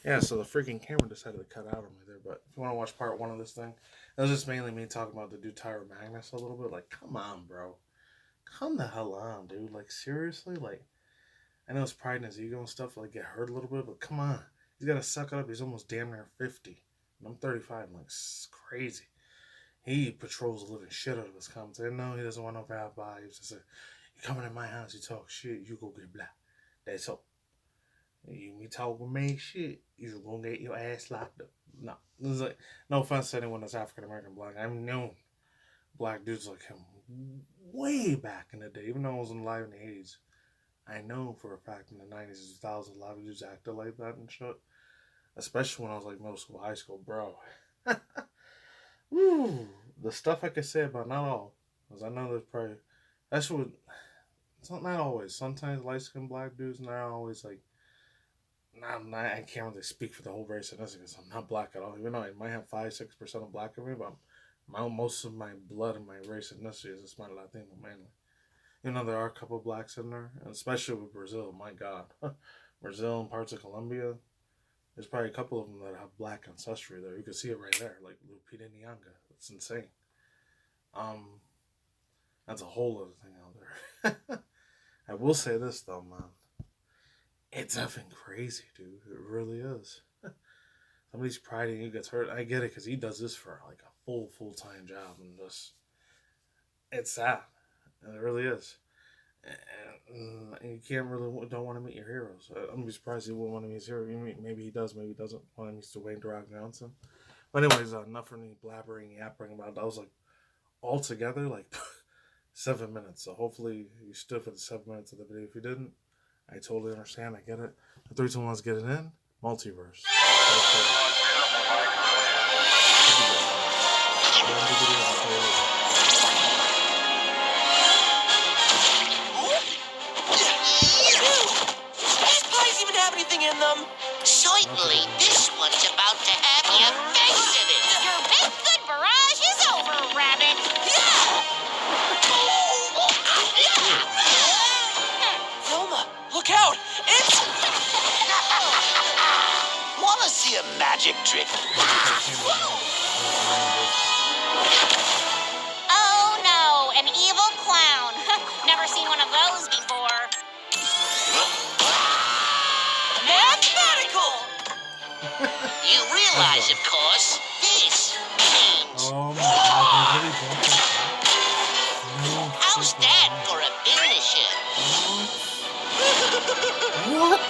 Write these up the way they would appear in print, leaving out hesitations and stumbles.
Yeah, so the freaking camera decided to cut out on me there. But if you want to watch part one of this thing, it was just mainly me talking about the dude Tyra Magnus a little bit. Like, come on, bro. Come the hell on, dude. Like, seriously? Like, I know his pride and his ego and stuff, like, get hurt a little bit, but come on. He's got to suck it up. He's almost damn near 50. And I'm 35. I'm like, it's crazy. He patrols the living shit out of his commentary. No, he doesn't want no bad vibes. He said, you coming in my house, you talk shit, you go get black. That's all. You me talking me shit, you gonna get your ass locked up. No. It's like, no offense to anyone that's African American black. I've known black dudes like him way back in the day, even though I wasn't alive in the 80s. I know for a fact in the 90s and 2000s, a lot of dudes acted like that and shit. Especially when I was like middle school, high school, bro. Woo! The stuff I could say about not all, because I know there's probably that's what. It's not always. Sometimes light skinned black dudes not always like. I can't really speak for the whole race of this because I'm not black at all. Even though I might have 5-6% of black in me, but most of my blood and my race ethnicity is just my Latino mainly. You know, there are a couple of blacks in there, and especially with Brazil. My God, Brazil and parts of Colombia. There's probably a couple of them that have black ancestry there. You can see it right there, like Lupita Nyong'o. It's insane. That's a whole other thing out there. I will say this though, man. It's effing crazy, dude. It really is. Somebody's pride in you gets hurt. I get it because he does this for like a full-time job, and just it's sad. And it really is. And you can't really don't want to meet your heroes. I'm gonna be surprised he wouldn't want to meet his hero. Maybe he does, maybe he doesn't. Want to meet Dwayne The Rock Johnson. But anyways, enough for me blabbering, yappering about. That was like all together like 7 minutes. So hopefully you stood for the 7 minutes of the video. If you didn't, I totally understand. I get it. The 3, 2, 1, let's get it in. Multiverse. Anything in them? Certainly, this one's about to have your face in it. Your big good barrage is over, Rabbit. Velma, look out! It's... Wanna see a magic trick? Oh no, an evil clown. Never seen one of those before. Mathematical! You realize, of course, this means... Oh my God, How's that for a finisher? What?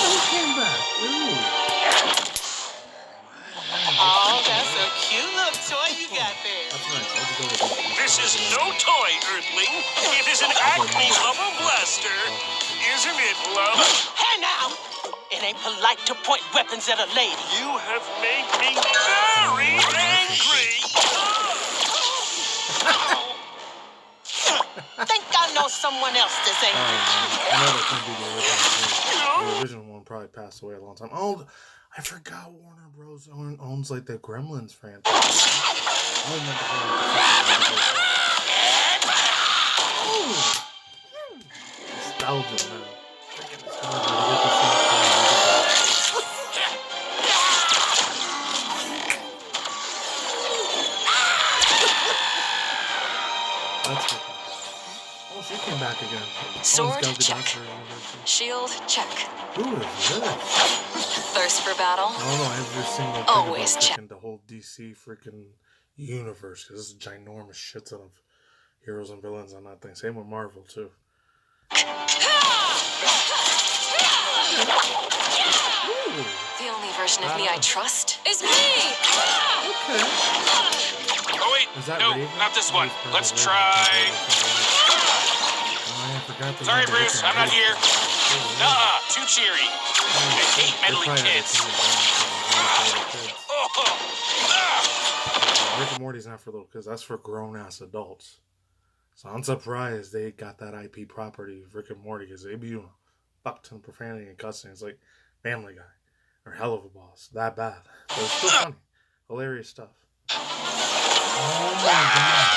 He came back. Oh, that's a cute little toy you got there. That's nice. Let's go with this. This is no toy, Earthling. It is an Acme Lover Blaster. Isn't it, love? Hey now! It ain't polite to point weapons at a lady. You have made me very angry. Think I know someone else that's angry. I know that couldn't be the original. The original one probably passed away a long time. Oh, I forgot Warner Bros. Owns like the Gremlins franchise. Nostalgia, man. Freaking nostalgia. That's good. Oh, she came back again. Sword, check. Shield, check. Who is this? Thirst for battle? No, every single thing Always about check. freaking the whole DC freaking universe, because this is a ginormous shit ton of heroes and villains on that thing. Same with Marvel, too. Ooh. The only version of me I trust is me! Okay. Oh, wait. Is that No, Raven? not this one. Oh, Let's Raven. try... I forgot the Sorry, name. Bruce. I'm not here. Nuh-uh. Too cheery. I hate meddling kids. Rick and Morty's not for little kids. That's for grown-ass adults. So I'm surprised they got that IP property of Rick and Morty, because they be doing a fuck ton of profanity and cussing. It's like Family Guy or Hell of a Boss. That bad. But it's still funny. Hilarious stuff. Oh my God.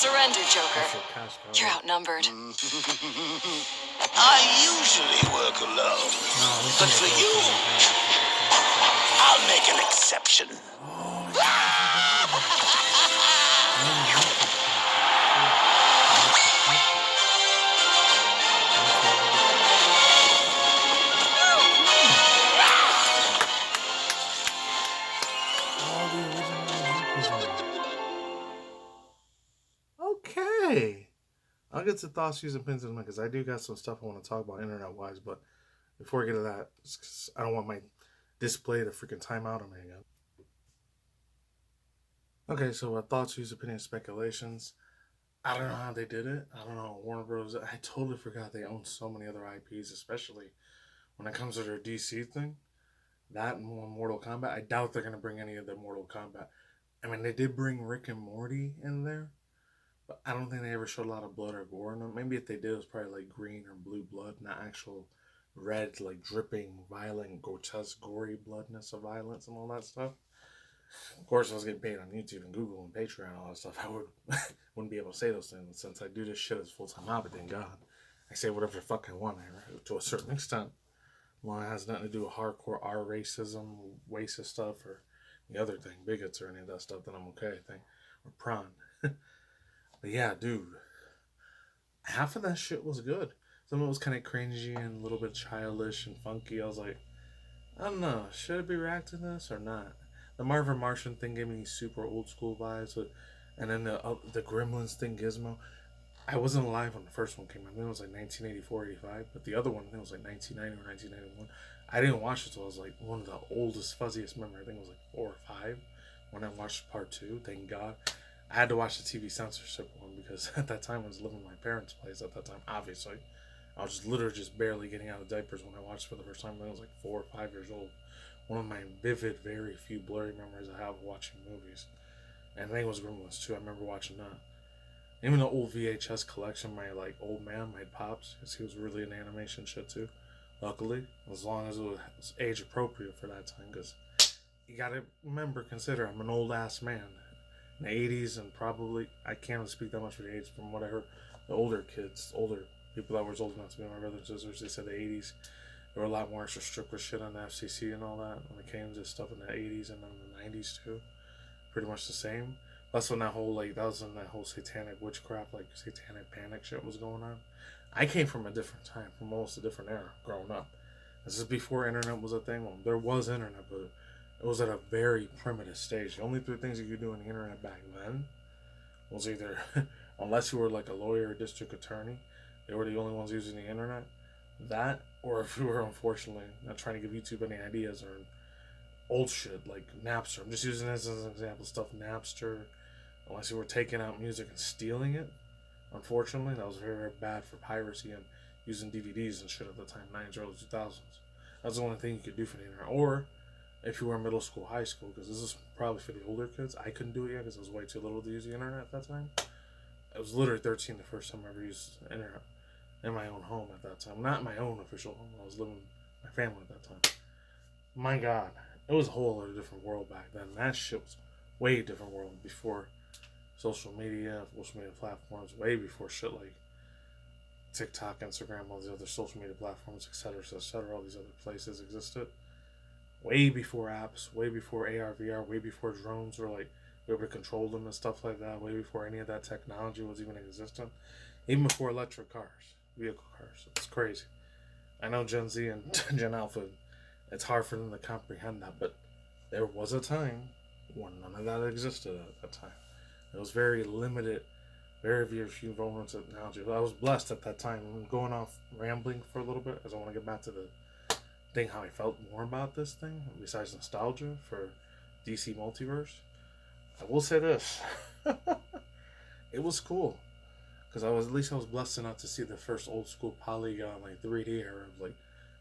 Surrender, Joker. That's your cash cow. You're outnumbered. I usually work alone. But for you, I'll make an exception. Okay. I'll get to thoughts, using pins in a minute, because I do got some stuff I want to talk about internet-wise, but before I get to that, I don't want my display to freaking time out on me again. Okay, so thoughts, views, opinions, speculations. I don't know how they did it. I don't know. Warner Bros. I totally forgot they own so many other IPs, especially when it comes to their DC thing. That and Mortal Kombat. I doubt they're going to bring any of the Mortal Kombat. I mean, they did bring Rick and Morty in there, but I don't think they ever showed a lot of blood or gore in them. Maybe if they did, it was probably like green or blue blood, not actual red, like dripping, violent, grotesque, gory bloodness of violence and all that stuff. Of course, if I was getting paid on YouTube and Google and Patreon and all that stuff, I wouldn't be able to say those things. Since I do this shit as a full-time hobby, thank God. I say whatever the fuck I want, to a certain extent. Well, it has nothing to do with hardcore R racism, racist stuff, or the other thing, bigots or any of that stuff, then I'm okay, I think. Or prawn. But yeah, dude. Half of that shit was good. Some of it was kind of cringy and a little bit childish and funky. I was like, I don't know, should I be reacting to this or not? The Marvin Martian thing gave me super old school vibes, and then the Gremlins thing, Gizmo. I wasn't alive when the first one came out. I think it was like 1984, 85, but the other one, I think it was like 1990 or 1991. I didn't watch it until I was like one of the oldest, fuzziest memory. I think it was like 4 or 5 when I watched part 2. Thank God. I had to watch the TV censorship one because at that time I was living in my parents' place. At that time, obviously, I was literally just barely getting out of diapers when I watched it for the first time. I was like 4 or 5 years old. One of my vivid, very few blurry memories I have of watching movies. And I think it was Gremlins too. I remember watching that. Even the old VHS collection, my like old man, my pops, because he was really into animation shit too. Luckily, as long as it was age appropriate for that time, because you gotta remember, consider I'm an old ass man. In the 80s, and probably I can't really speak that much for the age. From what I heard, the older kids, older people that were old enough to be my brothers and sisters, they said the 80s. There were a lot more extra strict with shit on the FCC and all that when it came to stuff in the 80s and then the 90s too. Pretty much the same. That's when that whole that was when that whole satanic witchcraft, like satanic panic shit was going on. I came from a different time, from almost a different era growing up. This is before internet was a thing. Well, there was internet, but it was at a very primitive stage. The only 3 things you could do on the internet back then was either, unless you were like a lawyer or district attorney, they were the only ones using the internet. That, or if you were, unfortunately, not trying to give YouTube any ideas, or old shit like Napster. I'm just using this as an example. Stuff Napster, unless you were taking out music and stealing it. Unfortunately, that was very, very bad for piracy and using DVDs and shit at the time, 90s, early 2000s. That's the only thing you could do for the internet. Or if you were in middle school, high school, because this is probably for the older kids. I couldn't do it yet because I was way too little to use the internet at that time. I was literally 13 the first time I ever used the internet in my own home at that time. Not my own official home. I was living with my family at that time. My God, it was a whole other different world back then. That shit was way different world before social media platforms, way before shit like TikTok, Instagram, all these other social media platforms, etc., etc., all these other places existed. Way before apps, way before AR, VR, way before drones were like, we were able to control them and stuff like that, way before any of that technology was even existent. Even before electric cars, vehicle cars. It's crazy. I know Gen Z and Gen Alpha, it's hard for them to comprehend that, but there was a time when none of that existed at that time. It was very limited, very few vulnerable technology. I was blessed at that time. I'm going off rambling for a little bit, as I want to get back to the thing, how I felt more about this thing, besides nostalgia for DC Multiverse. I will say this. It was cool. Because at least I was blessed enough to see the first old school polygon, like 3D era, like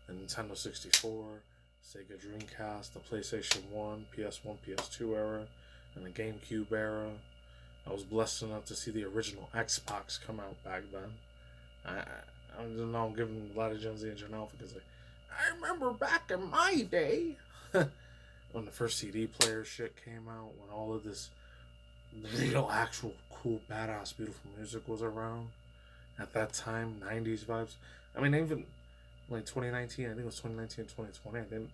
the Nintendo 64, Sega Dreamcast, the PlayStation 1, PS1, PS2 era, and the GameCube era. I was blessed enough to see the original Xbox come out back then. I don't know, I'm giving a lot of Gen Z and Gen Alpha because I remember back in my day when the first CD player shit came out, when all of this real, actual, cool, badass, beautiful music was around at that time. 90s vibes. I mean, even like 2019. I think it was 2019 and 2020.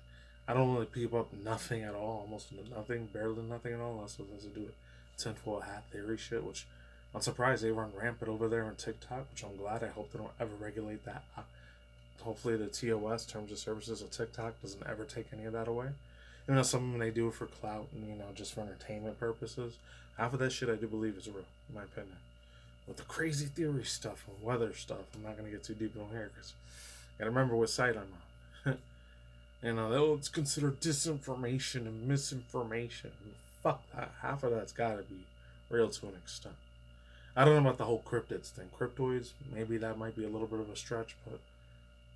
I don't really peep up nothing at all. Almost nothing, barely nothing at all. Unless it has to do with tinfoil hat theory shit, which I'm surprised they run rampant over there on TikTok. Which I'm glad. I hope they don't ever regulate that. Hopefully the TOS, terms of services of TikTok, doesn't ever take any of that away. Even though some of them they do it for clout and, you know, just for entertainment purposes. Half of that shit I do believe is real, in my opinion. With the crazy theory stuff and weather stuff, I'm not gonna get too deep on here because I gotta remember what site I'm on. You know, it's considered disinformation and misinformation. Fuck that. Half of that's gotta be real to an extent. I don't know about the whole cryptids thing. Cryptoids, maybe that might be a little bit of a stretch, but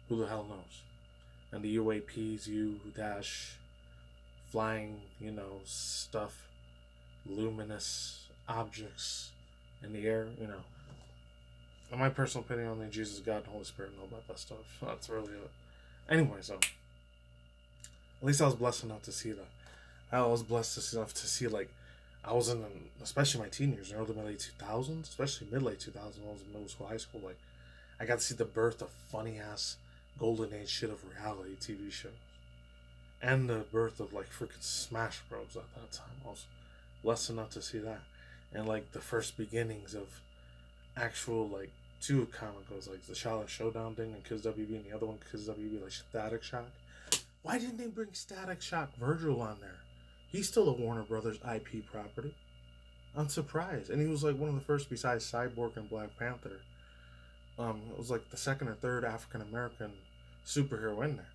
who the hell knows? And the UAPs, flying, you know, stuff, luminous objects in the air, you know. In my personal opinion, only Jesus, God, and Holy Spirit know about that stuff. That's really it. Anyway, so at least I was blessed enough to see that. I was blessed enough to see, like, I was in, especially my teen years, early to late 2000s, especially mid-late 2000s when I was in middle school, high school, like, I got to see the birth of funny-ass golden age shit of reality TV shows. And the birth of, like, freaking Smash Bros. At that time. I was blessed enough to see that. And, like, the first beginnings of actual, like, two comic books, like the Shaolin Showdown thing and Kids WB, and the other one, Kids WB, like Static Shock. Why didn't they bring Static Shock Virgil on there? He's still a Warner Brothers IP property. I'm surprised. And he was, like, one of the first, besides Cyborg and Black Panther. It was, like, the second or third African-American superhero in there.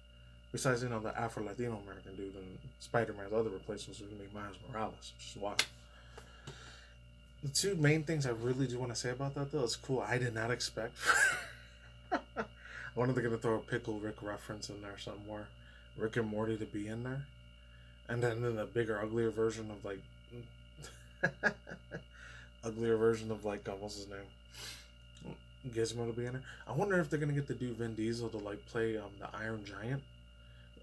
Besides, you know, the Afro-Latino American dude, and Spider-Man's other replacements were going to be Miles Morales, which is wild. The two main things I really do want to say about that, though, is cool. I did not expect. I wanted to get to throw a Pickle Rick reference in there somewhere. Rick and Morty to be in there. And then in a bigger, uglier version of, like... what's his name? Gizmo to be in there. I wonder if they're going to get to do Vin Diesel to, like, play the Iron Giant.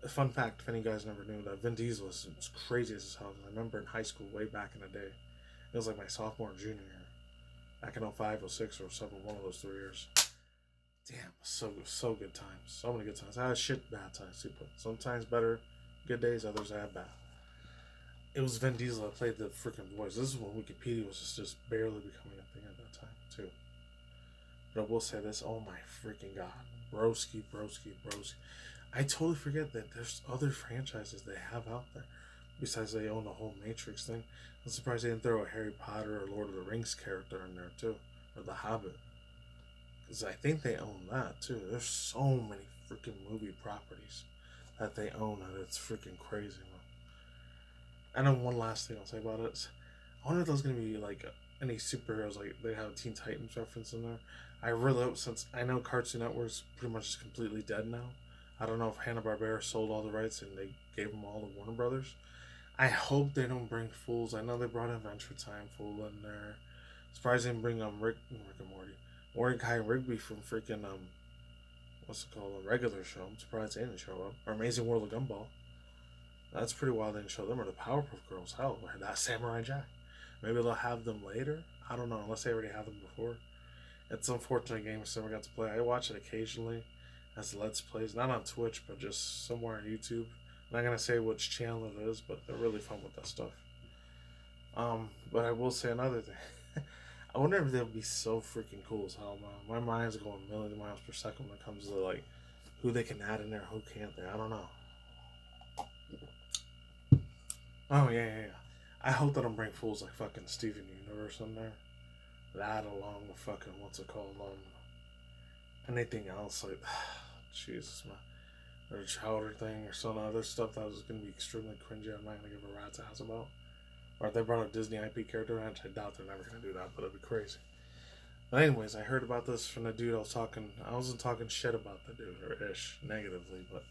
Fun fact, if any guys never knew, that Vin Diesel is crazy as hell. I remember in high school, way back in the day. It was like my sophomore and junior year. Back in 05, 06, or 07, one of those 3 years. Damn, so good times. So many good times. I had shit bad times too, but sometimes better good days, others I had bad. It was Vin Diesel that played the freaking voice. This is when Wikipedia was just barely becoming a thing at that time, too. But I will say this, oh my freaking god. Broski. I totally forget that there's other franchises they have out there. Besides they own the whole Matrix thing. I'm surprised they didn't throw a Harry Potter or Lord of the Rings character in there too. Or The Hobbit. Because I think they own that too. There's so many freaking movie properties that they own and it's freaking crazy, man. And then one last thing I'll say about it is, I wonder if there's going to be like any superheroes, like they have a Teen Titans reference in there. I really hope, since I know Cartoon Network's pretty much completely dead now. I don't know if Hanna-Barbera sold all the rights and they gave them all to Warner Brothers. I hope they don't bring Fools. I know they brought Adventure Time Fool in there. Surprised they didn't bring Rick and Morty. Mordecai Rigby from freaking what's it called, a regular show. I'm surprised they didn't show up. Or Amazing World of Gumball. That's pretty wild they didn't show them. Or the Powerpuff Girls. Hell, that Samurai Jack. Maybe they'll have them later. I don't know, unless they already have them before. It's an unfortunate game I never got to play. I watch it occasionally as Let's Plays, not on Twitch, but just somewhere on YouTube. I'm not gonna say which channel it is, but they're really fun with that stuff. But I will say another thing. I wonder if they'll be so freaking cool as hell, man. My mind's going a million miles per second when it comes to like who they can add in there, who can't they? I don't know. Oh yeah. I hope they don't bring fools like fucking Steven Universe in there. That along with fucking what's it called? Anything else like Jesus, man. Or a Chowder thing or some other stuff that was gonna be extremely cringy. I'm not gonna give a rat's ass about. Or if they brought a Disney IP character, I doubt they're never gonna do that, but it'd be crazy. But anyways, I heard about this from the dude I wasn't talking shit about the dude, or ish, negatively, but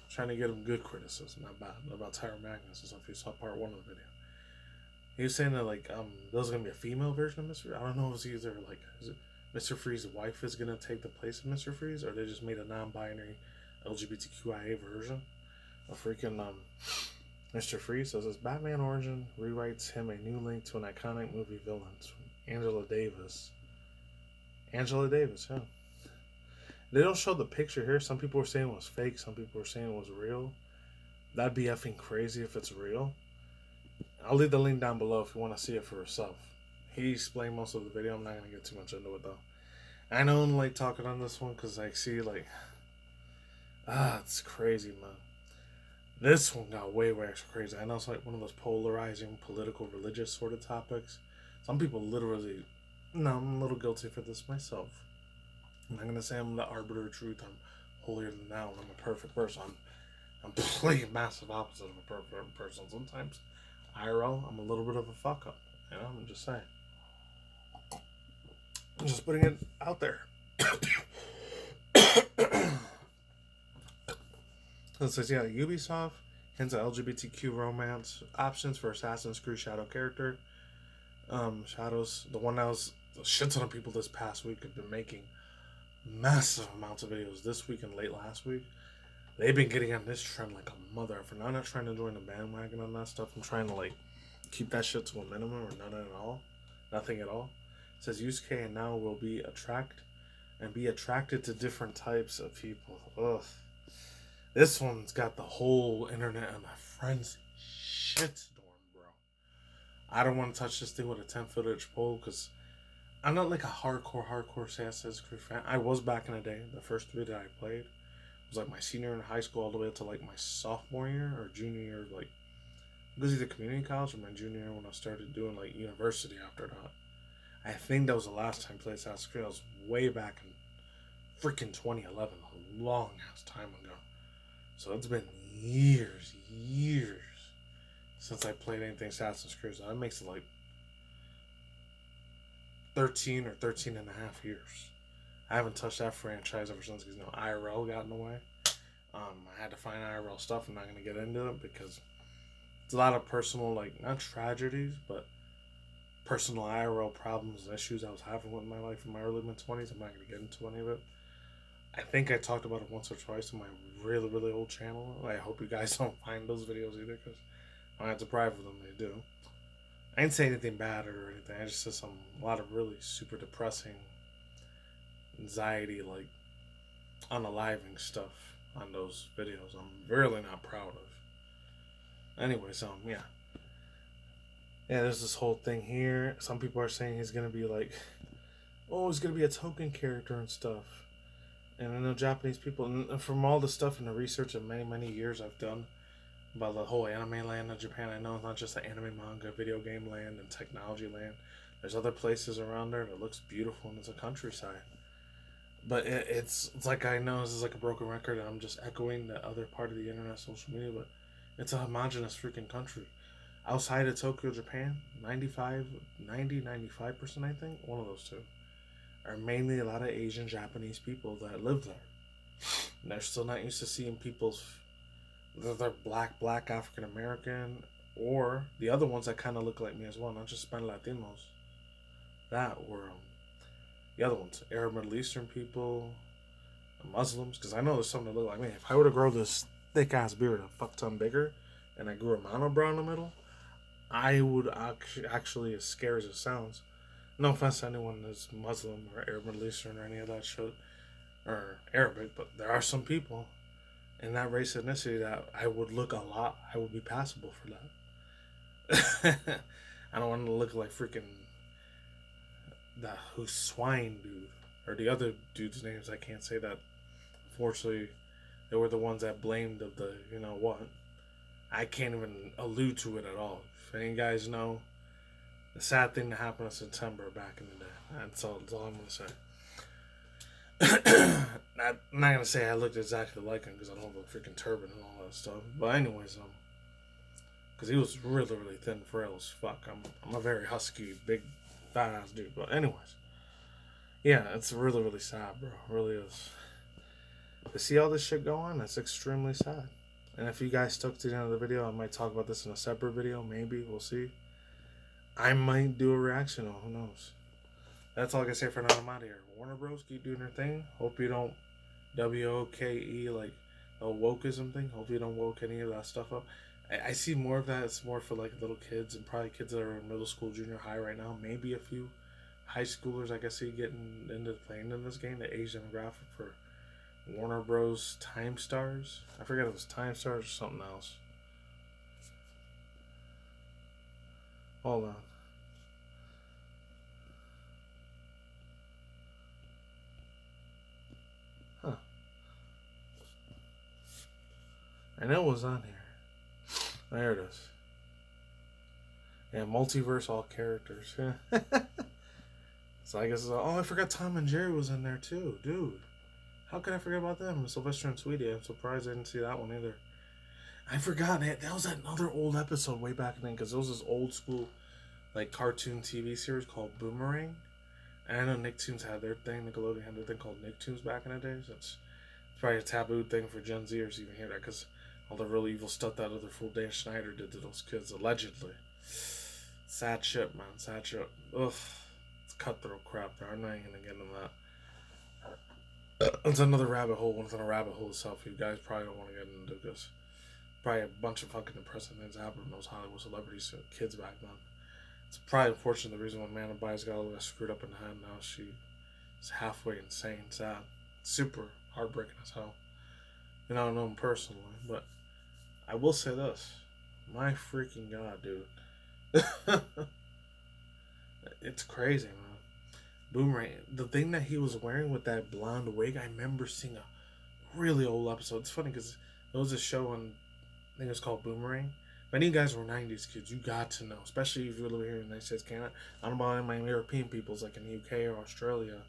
trying to get him good criticism, not bad, about Tyra Magnus and stuff. If you saw part 1 of the video. He was saying that like there's gonna be a female version of Mr. I don't know if it's either like is it Mr. Freeze's wife is gonna take the place of Mr. Freeze, or they just made a non-binary LGBTQIA version of freaking Mr. Freeze says his Batman origin rewrites him a new link to an iconic movie villain. Angela Davis. Angela Davis, yeah. They don't show the picture here. Some people were saying it was fake. Some people were saying it was real. That'd be effing crazy if it's real. I'll leave the link down below if you want to see it for yourself. He explained most of the video. I'm not going to get too much into it, though. I know I'm like talking on this one because I see like... it's crazy, man. This one got way extra crazy. I know it's like one of those polarizing, political, religious sort of topics. Some people literally... No, I'm a little guilty for this myself. I'm not going to say I'm the arbiter of truth. I'm holier than thou. I'm a perfect person. I'm completely massive opposite of a perfect person. Sometimes, IRL, I'm a little bit of a fuck up. You know, I'm just saying. I'm just putting it out there. It says, yeah, Ubisoft hints at LGBTQ romance options for Assassin's Creed Shadow character. Shadows, the one that was a shit ton of people this past week have been making massive amounts of videos this week and late last week. They've been getting on this trend like a mother. I'm not trying to join the bandwagon on that stuff. I'm trying to like keep that shit to a minimum or none at all. Nothing at all. It says Yusuke now will be attracted to different types of people. Ugh. This one's got the whole internet on my friend's shitstorm, bro. I don't want to touch this thing with a 10-foot pole because I'm not like a hardcore Assassin's Creed fan. I was back in the day. The first 3 that I played was like my senior in high school all the way up to like my sophomore year or junior year. Like, it was either community college or my junior year when I started doing like university after that. I think that was the last time I played Assassin's Creed. I was way back in freaking 2011. A long ass time ago. So it's been years since I played anything Assassin's Creed. So that makes it like 13 or 13 and a half years. I haven't touched that franchise ever since because IRL got in the way. I had to find IRL stuff. I'm not going to get into it because it's a lot of personal, like, not tragedies, but personal IRL problems and issues I was having with my life in my early mid-20s. I'm not going to get into any of it. I think I talked about it once or twice on my really old channel. I hope you guys don't find those videos either because I'm not deprived of them. They do. I didn't say anything bad or anything. I just said a lot of really super depressing anxiety, like unaliving stuff on those videos. I'm really not proud of. Anyways, yeah, there's this whole thing here. Some people are saying he's gonna be like, oh, he's gonna be a token character and stuff. And I know Japanese people, and from all the stuff and the research of many years I've done about the whole anime land of Japan, I know it's not just the anime, manga, video game land, and technology land. There's other places around there that looks beautiful, and it's a countryside. But it's like, I know this is like a broken record, and I'm just echoing the other part of the internet, social media, but it's a homogenous freaking country. Outside of Tokyo, Japan, 95%, I think, one of those two, are mainly a lot of Asian Japanese people that live there. And they're still not used to seeing people's, they're black African American, or the other ones that kind of look like me as well, not just Spanish Latinos. That were the other ones, Arab Middle Eastern people, Muslims, because I know there's some that look like me. If I were to grow this thick ass beard a fuck ton bigger, and I grew a monobrow in the middle, I would actually, as scary as it sounds, no offense to anyone that's Muslim or Arab Middle Eastern or any of that shit, or Arabic, but there are some people in that race ethnicity that I would look a lot, I would be passable for that. I don't want to look like freaking that who's swine dude, or the other dude's names I can't say that. Unfortunately, they were the ones that blamed of the, you know what. I can't even allude to it at all. If any guys know the sad thing that happened in September back in the day, that's all I'm going to say. I'm not going to say I looked exactly like him because I don't have a freaking turban and all that stuff. But anyways, because he was really thin, frail as fuck. I'm a very husky, big, fat ass dude. But anyways, yeah, it's really sad, bro. It really is. To see all this shit going, it's extremely sad. And if you guys stuck to the end of the video, I might talk about this in a separate video. Maybe. We'll see. I might do a reaction. Who knows? That's all I can say for now. I'm out of here. Warner Bros. Keep doing their thing. Hope you don't WOKE, like a wokeism thing. Hope you don't woke any of that stuff up. I see more of that. It's more for like little kids and probably kids that are in middle school, junior high right now. Maybe a few high schoolers I guess see getting into playing in this game. The age demographic for Warner Bros. Time Stars. I forget if it was Time Stars or something else. Hold on. Huh. I know it was on here. There it is. Yeah, Multiverse, all characters. So I guess, oh, I forgot Tom and Jerry was in there too. Dude, how could I forget about them? Sylvester and Sweetie. I'm surprised I didn't see that one either. I forgot it. That was another old episode way back then, because it was this old school like cartoon TV series called Boomerang. And I know Nicktoons had their thing. Nickelodeon had their thing called Nicktoons back in the day. So it's probably a taboo thing for Gen Zers to even hear that, because all the really evil stuff that other fool Dan Schneider did to those kids, allegedly. Sad shit, man. Sad shit. Ugh. It's cutthroat crap there. I'm not even gonna get into that. It's another rabbit hole within a rabbit hole itself. You guys probably don't want to get into, because probably a bunch of fucking depressing things happened to those Hollywood celebrities, kids back then. It's probably unfortunate the reason why Amanda Bynes got a little screwed up in the head. Now she is halfway insane, sad, super heartbreaking as hell. You know, I don't know him personally, but I will say this: my freaking god, dude, it's crazy, man. Boomerang, the thing that he was wearing with that blonde wig, I remember seeing a really old episode. It's funny because there was a show on, I think it was called Boomerang. If any of you guys were 90s kids, you got to know, especially if you live here in the United States, Canada. I don't know about any European peoples like in the UK or Australia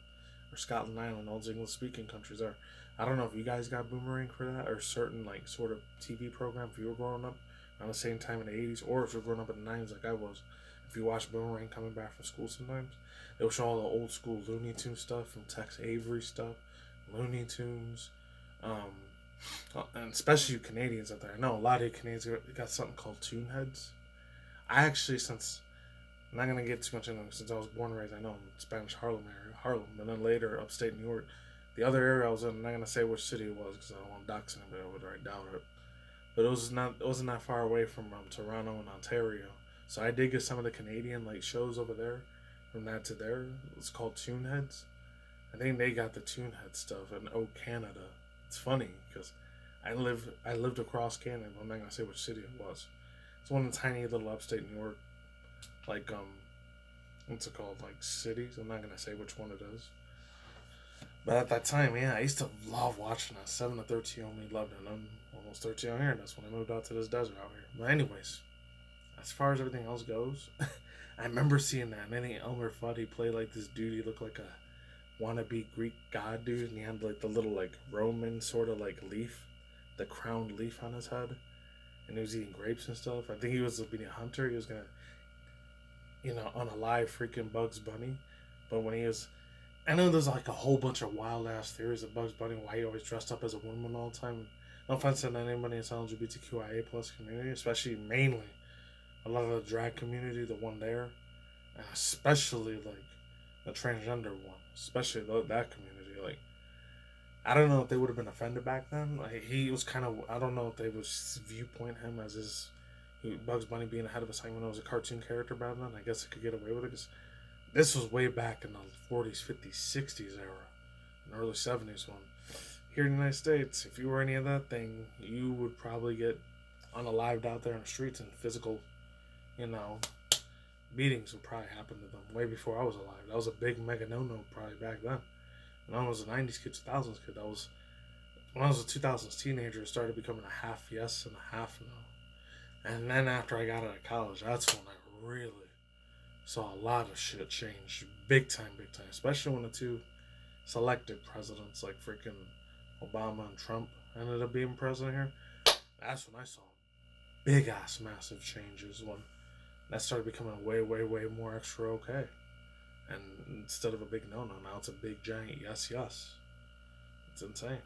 or Scotland Island, all those English speaking countries there. I don't know if you guys got Boomerang for that, or certain like sort of TV program if you were growing up around the same time in the 80s, or if you're growing up in the 90s like I was. If you watch Boomerang coming back from school sometimes, it will show all the old school Looney Tunes stuff from Tex Avery stuff, Looney Tunes, and especially you Canadians out there. I know a lot of you Canadians got something called Toon Heads. I actually, since I'm not gonna get too much into it, since I was born and raised, I know in Spanish Harlem area, but then later upstate New York. The other area I was in, I'm not gonna say which city it was because I don't want to dox anybody over there. I doubt it. But it wasn't that far away from Toronto and Ontario. So I did get some of the Canadian like shows over there. From that to there, it's called Toon Heads. I think they got the Toon Head stuff in Canada. It's funny because I lived across Canada, but I'm not gonna say which city it was. It's one of the tiny little upstate New York, like what's it called, like cities. I'm not gonna say which one it is. But at that time, yeah, I used to love watching that. 7 to 13 on me, loved it. And I'm almost 13 out here, and that's when I moved out to this desert out here. But anyways, as far as everything else goes, I remember seeing that. And then Elmer Fudd, he played like this dude. He looked like a wannabe Greek god dude, and he had like the little like Roman sort of like leaf, the crowned leaf on his head, and he was eating grapes and stuff. I think he was being a hunter. He was gonna, unalive freaking Bugs Bunny. But when he was, I know there's like a whole bunch of wild ass theories of Bugs Bunny, why he always dressed up as a woman all the time. No offense to anybody in the LGBTQIA plus community, especially mainly a lot of the drag community, the one there, and especially like the transgender one, especially that community. Like, I don't know if they would have been offended back then. Like, he was kind of, I don't know if they would viewpoint him as Bugs Bunny being ahead of his time when it was a cartoon character back then. I guess it could get away with it because this was way back in the 40s, 50s, 60s era, and early 70s one. Here in the United States, if you were any of that thing, you would probably get unalived out there in the streets, and physical, beatings would probably happen to them way before I was alive. That was a big mega no-no probably back then. When I was a 90s kid, 2000s kid, when I was a 2000s teenager, it started becoming a half yes and a half no. And then after I got out of college, that's when I really saw a lot of shit change big time, especially when the two selected presidents like freaking Obama and Trump ended up being president here. That's when I saw big ass massive changes, when that started becoming way more extra okay. And instead of a big no-no, now it's a big giant yes. It's insane.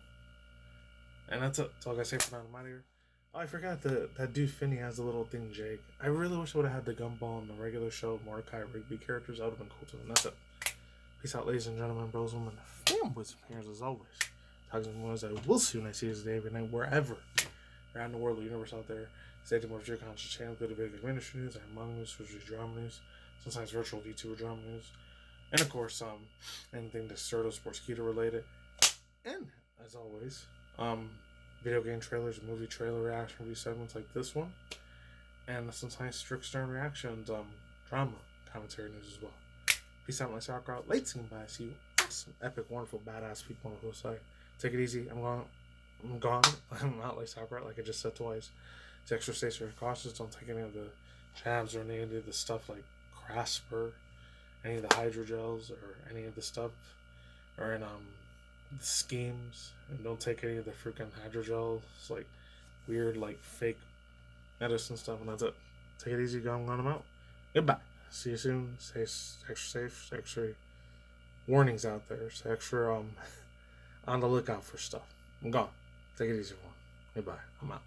And that's it. That's all I gotta say for now. I'm out of here. Oh, I forgot that dude Finney has a little thing, Jake. I really wish I would have had the gumball in the regular show Mordecai Rigby characters. That would have been cool too. And that's it. Peace out, ladies and gentlemen, bros, women, fanboys, and parents, as always. Talking to you, I will see you when I see you today, every night, wherever you're out in the world, the universe out there. Stay tuned with your conscious channel. Go to video game industry news and manga news, usually drama news, sometimes virtual VTuber drama news, and of course, anything that's Cerdo Sports Keto related. And as always, video game trailers, movie trailer reaction review segments like this one, and sometimes strict stern reactions, drama commentary news as well. Peace out, my sauerkraut. Late scene by. See you awesome, epic, wonderful, badass people on the hillside. Take it easy. I'm gone. I'm not like sauerkraut, like I just said twice. It's extra safe and cautious. Don't take any of the jabs or any of the stuff like Crasper, any of the hydrogels, or any of the stuff, or in the schemes. And don't take any of the freaking hydrogels, like weird, like fake medicine stuff. And that's it. Take it easy. Go. I'm out. Goodbye. See you soon. Stay extra safe. Extra warnings out there. Stay extra on the lookout for stuff. I'm gone. Take it easy, everyone. Goodbye. I'm out.